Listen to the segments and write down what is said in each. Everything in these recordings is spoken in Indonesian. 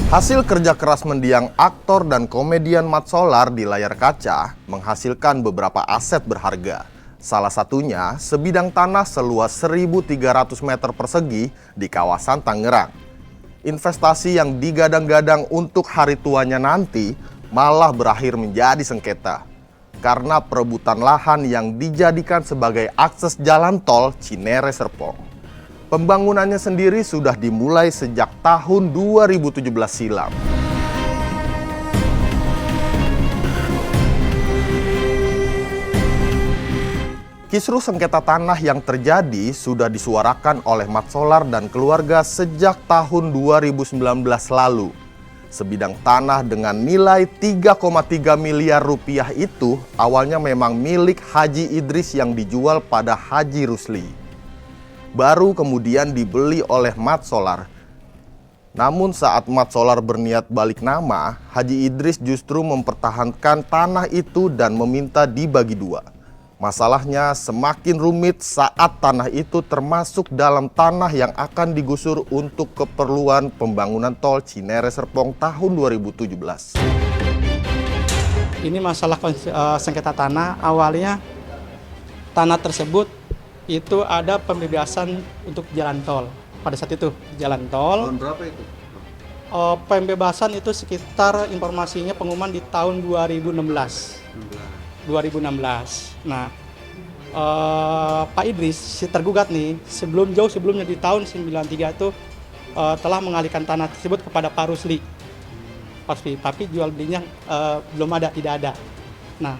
Hasil kerja keras mendiang aktor dan komedian Mat Solar di layar kaca menghasilkan beberapa aset berharga. Salah satunya sebidang tanah seluas 1.300 meter persegi di kawasan Tangerang. Investasi yang digadang-gadang untuk hari tuanya nanti malah berakhir menjadi sengketa karena perebutan lahan yang dijadikan sebagai akses jalan tol Cinere Serpong. Pembangunannya sendiri sudah dimulai sejak tahun 2017 silam. Kisruh sengketa tanah yang terjadi sudah disuarakan oleh Mat Solar dan keluarga sejak tahun 2019 lalu. Sebidang tanah dengan nilai 3,3 miliar rupiah itu awalnya memang milik Haji Idris yang dijual pada Haji Rusli. Baru kemudian dibeli oleh Mat Solar. Namun saat Mat Solar berniat balik nama, Haji Idris justru mempertahankan tanah itu dan meminta dibagi dua. Masalahnya semakin rumit saat tanah itu termasuk dalam tanah yang akan digusur untuk keperluan pembangunan tol Cinere Serpong tahun 2017. Ini masalah sengketa tanah. Awalnya tanah tersebut itu ada pembebasan untuk jalan tol. Pada saat itu jalan tol. Tahun berapa itu? Pembebasan itu sekitar informasinya pengumuman di tahun 2016. Nah, Pak Idris si tergugat nih jauh sebelumnya di tahun 93 itu telah mengalihkan tanah tersebut kepada Pak Rusli. Tapi jual belinya tidak ada. Nah,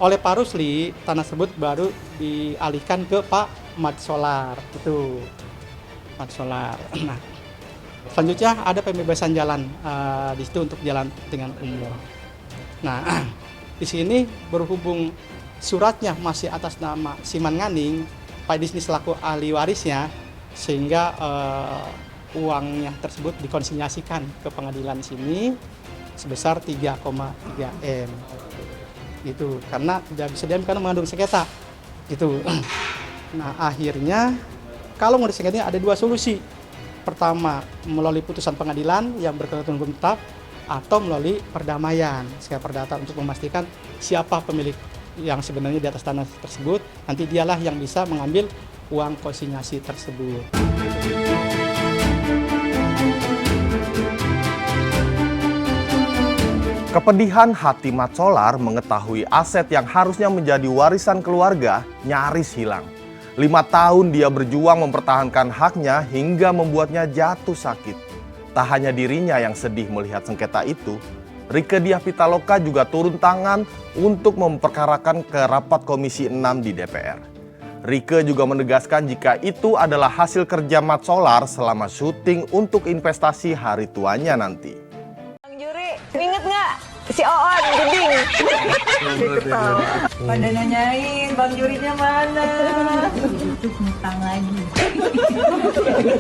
oleh Pak Rusli tanah tersebut baru dialihkan ke Pak Mat Solar. Itu Mat Solar. Nah, selanjutnya ada pembebasan jalan di situ untuk jalan dengan umum. Nah, di sini berhubung suratnya masih atas nama Siman Nganing, Pak Idris selaku ahli warisnya, sehingga uangnya tersebut dikonsinyasikan ke pengadilan sini sebesar 3,3 M. Itu karena tidak bisa diambil karena mengandung sengketa. Itu. Nah, akhirnya kalau mau disengketanya ada dua solusi. Pertama, melalui putusan pengadilan yang berkekuatan hukum tetap, atau melalui perdamaian, secara perdata untuk memastikan siapa pemilik yang sebenarnya di atas tanah tersebut. Nanti dialah yang bisa mengambil uang konsinyasi tersebut. Kepedihan hati Mat Solar mengetahui aset yang harusnya menjadi warisan keluarga nyaris hilang. 5 tahun dia berjuang mempertahankan haknya hingga membuatnya jatuh sakit. Tak hanya dirinya yang sedih melihat sengketa itu, Rieke Diah Pitaloka juga turun tangan untuk memperkarakan ke rapat Komisi 6 di DPR. Rieke juga menegaskan jika itu adalah hasil kerja Mat Solar selama syuting untuk investasi hari tuanya nanti. Bang Juri, inget nggak si Oon Geding? Pada nanyain Bang Jurinya mana? Itu ngutang lagi.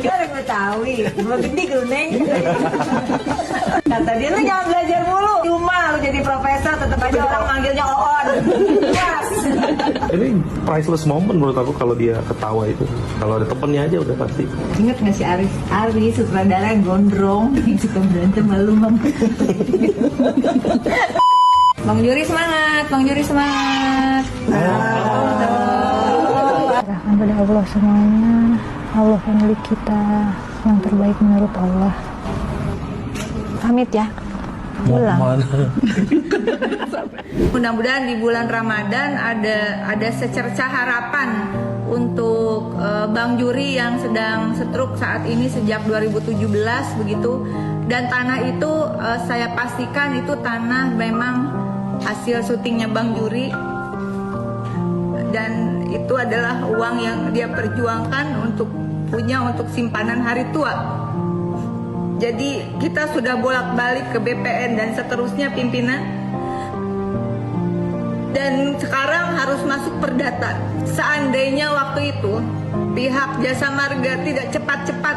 Orang Betawi, gua gede lu Neng. Kata dia lu jangan belajar mulu. Cuma lu jadi profesor tetap aja orang manggilnya Oon. Yes. Ini priceless moment menurut aku kalau dia ketawa itu. Kalau ada temennya aja udah pasti. Ingat nggak si Aris? Aris sutradara yang gondrong yang suka berantem malu Bang. Bang Juri semangat, Bang Juri semangat. Serahkan pada Allah semuanya. Allah yang milik kita, yang terbaik menurut Allah. Pamit ya. Pulang. Mudah-mudahan di bulan Ramadan ada secerca harapan untuk Bang Juri yang sedang stroke saat ini sejak 2017 begitu. Dan tanah itu saya pastikan itu tanah memang hasil syutingnya Bang Juri. Dan itu adalah uang yang dia perjuangkan untuk simpanan hari tua. Jadi kita sudah bolak-balik ke BPN dan seterusnya pimpinan. Dan sekarang harus masuk perdata. Seandainya waktu itu pihak Jasa Marga tidak cepat-cepat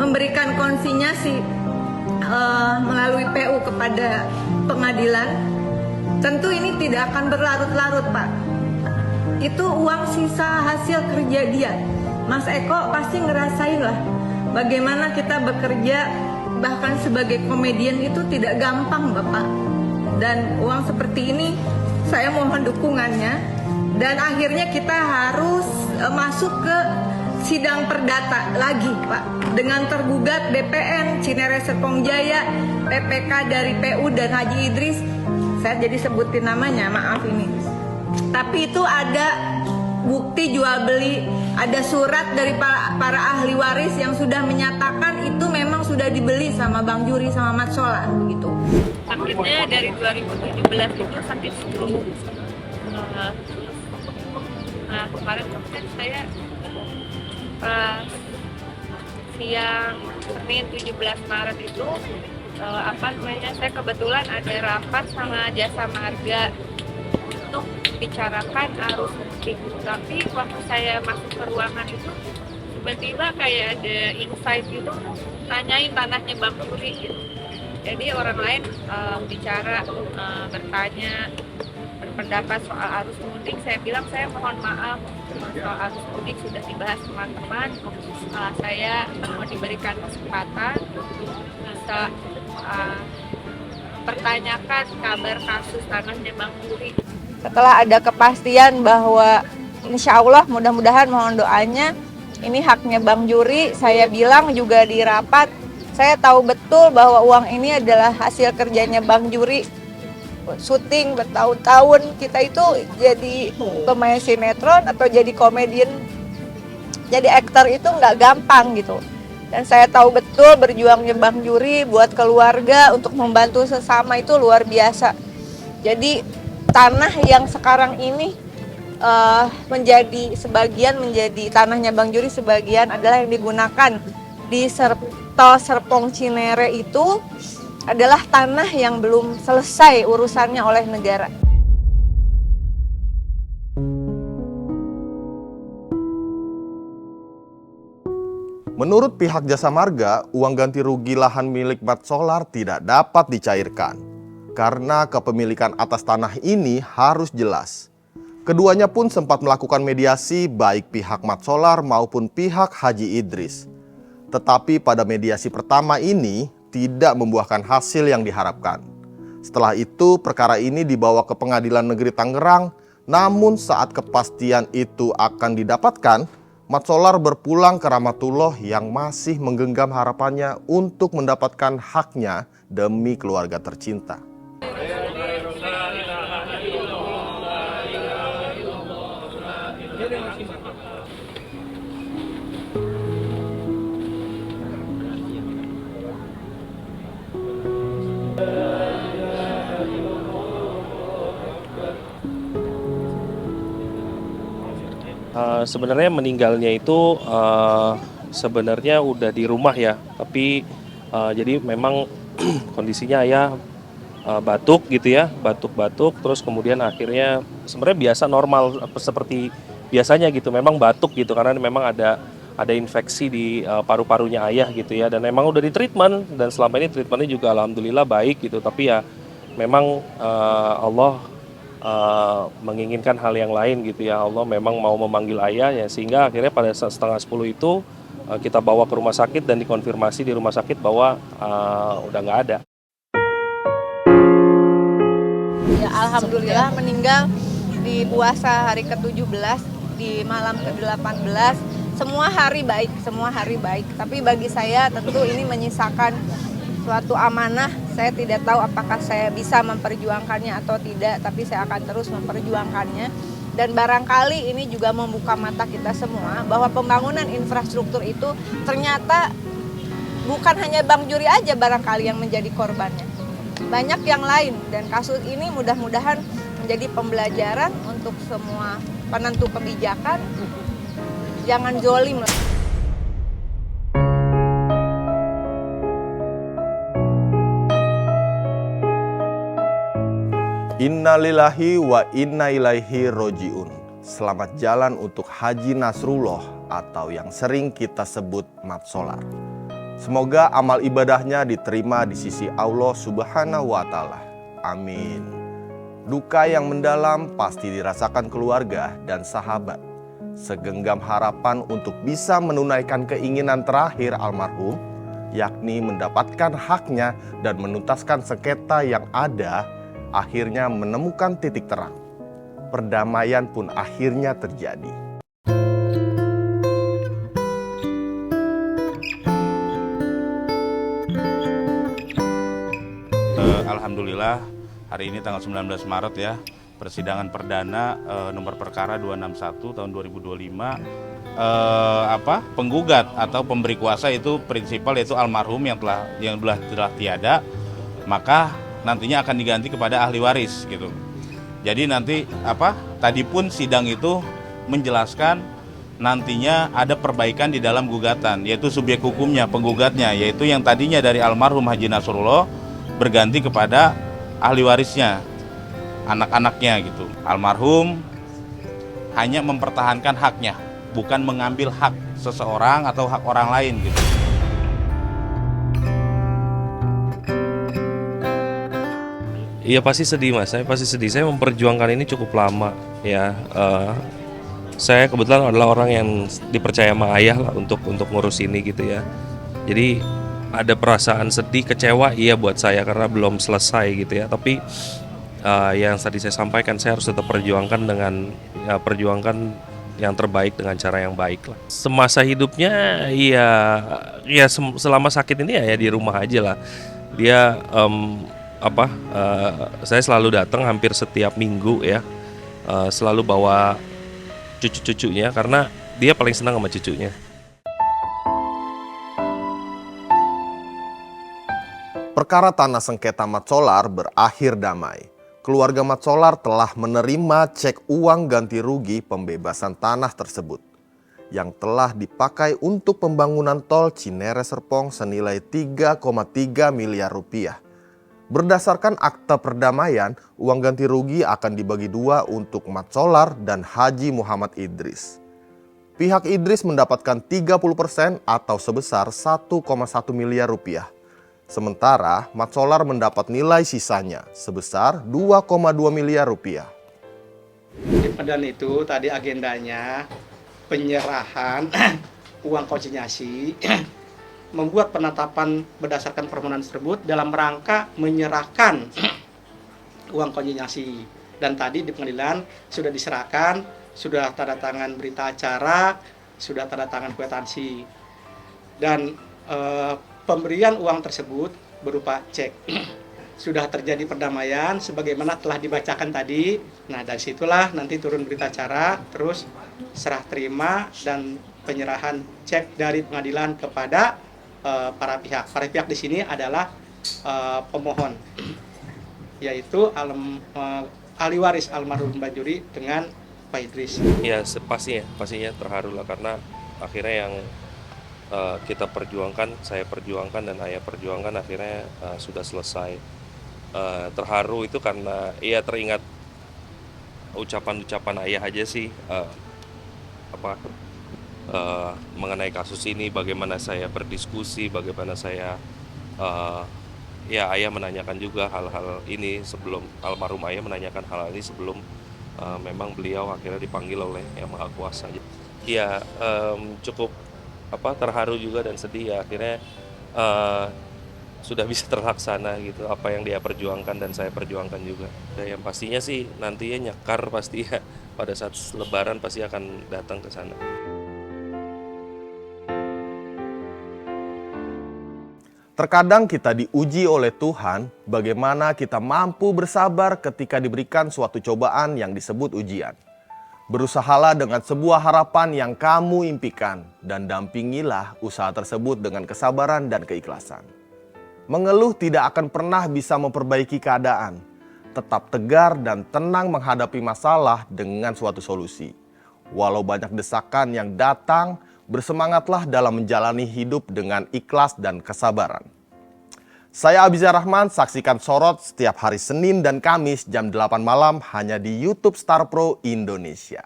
memberikan konsinyasi melalui PU kepada pengadilan, tentu ini tidak akan berlarut-larut, Pak. Itu uang sisa hasil kerja dia. Mas Eko pasti ngerasain lah bagaimana kita bekerja bahkan sebagai komedian itu tidak gampang, Bapak. Dan uang seperti ini saya mohon dukungannya. Dan akhirnya kita harus masuk ke sidang perdata lagi, Pak. Dengan tergugat BPN, Cinere Serpong Jaya, PPK dari PU dan Haji Idris. Saya jadi sebutin namanya, maaf ini. Tapi itu ada bukti jual beli, ada surat dari para ahli waris yang sudah menyatakan itu memang sudah dibeli sama Bang Juri sama Mat Solar begitu. Sakitnya dari 2017 itu sakit flu. Nah kemarin kan saya siang Senin 17 Maret itu saya kebetulan ada rapat sama Jasa Marga untuk bicarakan arus mudik. Tapi waktu saya masuk ke ruangan itu tiba-tiba kayak ada insight gitu, tanyain tanahnya Bang Juri gitu. Jadi orang lain bicara, bertanya, berpendapat soal arus mudik. Saya bilang saya mohon maaf, soal arus mudik sudah dibahas teman-teman. Saya mau diberikan kesempatan bisa pertanyakan kabar kasus tanahnya Bang Juri. Setelah ada kepastian bahwa insya Allah mudah-mudahan mohon doanya ini haknya Bang Juri, saya bilang juga di rapat, saya tahu betul bahwa uang ini adalah hasil kerjanya Bang Juri. Syuting bertahun-tahun, kita itu jadi pemain sinetron atau jadi komedian, jadi aktor itu nggak gampang gitu. Dan saya tahu betul berjuangnya Bang Juri buat keluarga untuk membantu sesama itu luar biasa. Jadi tanah yang sekarang ini menjadi sebagian menjadi tanahnya Bang Juri, sebagian adalah yang digunakan di Tol Serpong Cinere itu adalah tanah yang belum selesai urusannya oleh negara. Menurut pihak Jasa Marga, uang ganti rugi lahan milik Mat Solar tidak dapat dicairkan karena kepemilikan atas tanah ini harus jelas. Keduanya pun sempat melakukan mediasi baik pihak Mat Solar maupun pihak Haji Idris. Tetapi pada mediasi pertama ini tidak membuahkan hasil yang diharapkan. Setelah itu perkara ini dibawa ke Pengadilan Negeri Tangerang, namun saat kepastian itu akan didapatkan, Mat Solar berpulang ke Rahmatullah yang masih menggenggam harapannya untuk mendapatkan haknya demi keluarga tercinta. Sebenarnya meninggalnya itu sebenarnya udah di rumah ya, tapi jadi memang kondisinya ayah batuk gitu ya, batuk-batuk, terus kemudian akhirnya sebenarnya biasa normal seperti biasanya gitu, memang batuk gitu karena memang ada infeksi di paru-parunya ayah gitu ya, dan memang udah di treatment dan selama ini treatmentnya juga alhamdulillah baik gitu, tapi ya memang Allah menginginkan hal yang lain gitu ya. Allah memang mau memanggil ayah ya, sehingga akhirnya pada saat 9:30 itu kita bawa ke rumah sakit dan dikonfirmasi di rumah sakit bahwa udah nggak ada. Ya alhamdulillah meninggal di puasa hari ke-17 di malam ke-18. Semua hari baik. Tapi bagi saya tentu ini menyisakan suatu amanah. Saya tidak tahu apakah saya bisa memperjuangkannya atau tidak, tapi saya akan terus memperjuangkannya. Dan barangkali ini juga membuka mata kita semua bahwa pembangunan infrastruktur itu ternyata bukan hanya Bang Juri aja barangkali yang menjadi korbannya. Banyak yang lain, dan kasus ini mudah-mudahan menjadi pembelajaran untuk semua penentu kebijakan. Jangan zolim. Innalillahi wa inna ilaihi roji'un. Selamat jalan untuk Haji Nasrullah atau yang sering kita sebut Mat Solar. Semoga amal ibadahnya diterima di sisi Allah Subhanahu wa Ta'ala. Amin. Duka yang mendalam pasti dirasakan keluarga dan sahabat. Segenggam harapan untuk bisa menunaikan keinginan terakhir almarhum, yakni mendapatkan haknya dan menuntaskan sengketa yang ada, akhirnya menemukan titik terang. Perdamaian pun akhirnya terjadi. Alhamdulillah hari ini tanggal 19 Maret ya, persidangan perdana nomor perkara 261 tahun 2025, penggugat atau pemberi kuasa itu prinsipal yaitu almarhum yang telah tiada, maka nantinya akan diganti kepada ahli waris gitu. Jadi nanti tadi pun sidang itu menjelaskan nantinya ada perbaikan di dalam gugatan, yaitu subjek hukumnya, penggugatnya, yaitu yang tadinya dari almarhum Haji Nasrullah berganti kepada ahli warisnya, anak-anaknya gitu. Almarhum hanya mempertahankan haknya, bukan mengambil hak seseorang atau hak orang lain gitu. Iya pasti sedih Mas, saya pasti sedih. Saya memperjuangkan ini cukup lama ya. Saya kebetulan adalah orang yang dipercaya sama ayah lah untuk ngurus ini gitu ya. Jadi ada perasaan sedih, kecewa iya buat saya karena belum selesai gitu ya. Tapi yang tadi saya sampaikan, saya harus tetap perjuangkan perjuangkan yang terbaik dengan cara yang baik lah. Semasa hidupnya ya selama sakit ini ya di rumah aja lah. Dia saya selalu datang hampir setiap minggu ya. Selalu bawa cucu-cucunya karena dia paling senang sama cucunya. Perkara tanah sengketa Mat Solar berakhir damai. Keluarga Mat Solar telah menerima cek uang ganti rugi pembebasan tanah tersebut yang telah dipakai untuk pembangunan tol Cinere Serpong senilai 3,3 miliar rupiah. Berdasarkan akta perdamaian, uang ganti rugi akan dibagi dua untuk Mat Solar dan Haji Muhammad Idris. Pihak Idris mendapatkan 30% atau sebesar 1,1 miliar rupiah. Sementara Mat Solar mendapat nilai sisanya sebesar 2,2 miliar rupiah. Di pengadilan itu tadi agendanya penyerahan uang konsinyasi, membuat penetapan berdasarkan permohonan tersebut dalam rangka menyerahkan uang konsinyasi. Dan tadi di pengadilan sudah diserahkan, sudah tanda tangan berita acara, sudah tanda tangan kwitansi. Dan pemberian uang tersebut berupa cek. Sudah terjadi perdamaian sebagaimana telah dibacakan tadi. Nah, dari situlah nanti turun berita acara, terus serah terima dan penyerahan cek dari pengadilan kepada para pihak. Para pihak di sini adalah pemohon, yaitu ahli waris almarhum Banjuri dengan Pak Idris. Ya pastinya terharu lah karena akhirnya yang kita perjuangkan, saya perjuangkan dan ayah perjuangkan akhirnya sudah selesai. Terharu itu karena ia teringat ucapan-ucapan ayah aja sih mengenai kasus ini, bagaimana saya berdiskusi, bagaimana saya ayah menanyakan juga hal-hal ini sebelum almarhum ayah menanyakan hal ini sebelum memang beliau akhirnya dipanggil oleh Yang Maha Kuasa. Ya cukup terharu juga dan sedih ya akhirnya sudah bisa terlaksana gitu apa yang dia perjuangkan dan saya perjuangkan juga. Dan yang pastinya sih nantinya nyekar pasti ya pada saat Lebaran pasti akan datang ke sana. Terkadang kita diuji oleh Tuhan bagaimana kita mampu bersabar ketika diberikan suatu cobaan yang disebut ujian. Berusahalah dengan sebuah harapan yang kamu impikan dan dampingilah usaha tersebut dengan kesabaran dan keikhlasan. Mengeluh tidak akan pernah bisa memperbaiki keadaan. Tetap tegar dan tenang menghadapi masalah dengan suatu solusi. Walau banyak desakan yang datang, bersemangatlah dalam menjalani hidup dengan ikhlas dan kesabaran. Saya Abizar Rahman, saksikan Sorot setiap hari Senin dan Kamis jam 8 malam hanya di YouTube Star Pro Indonesia.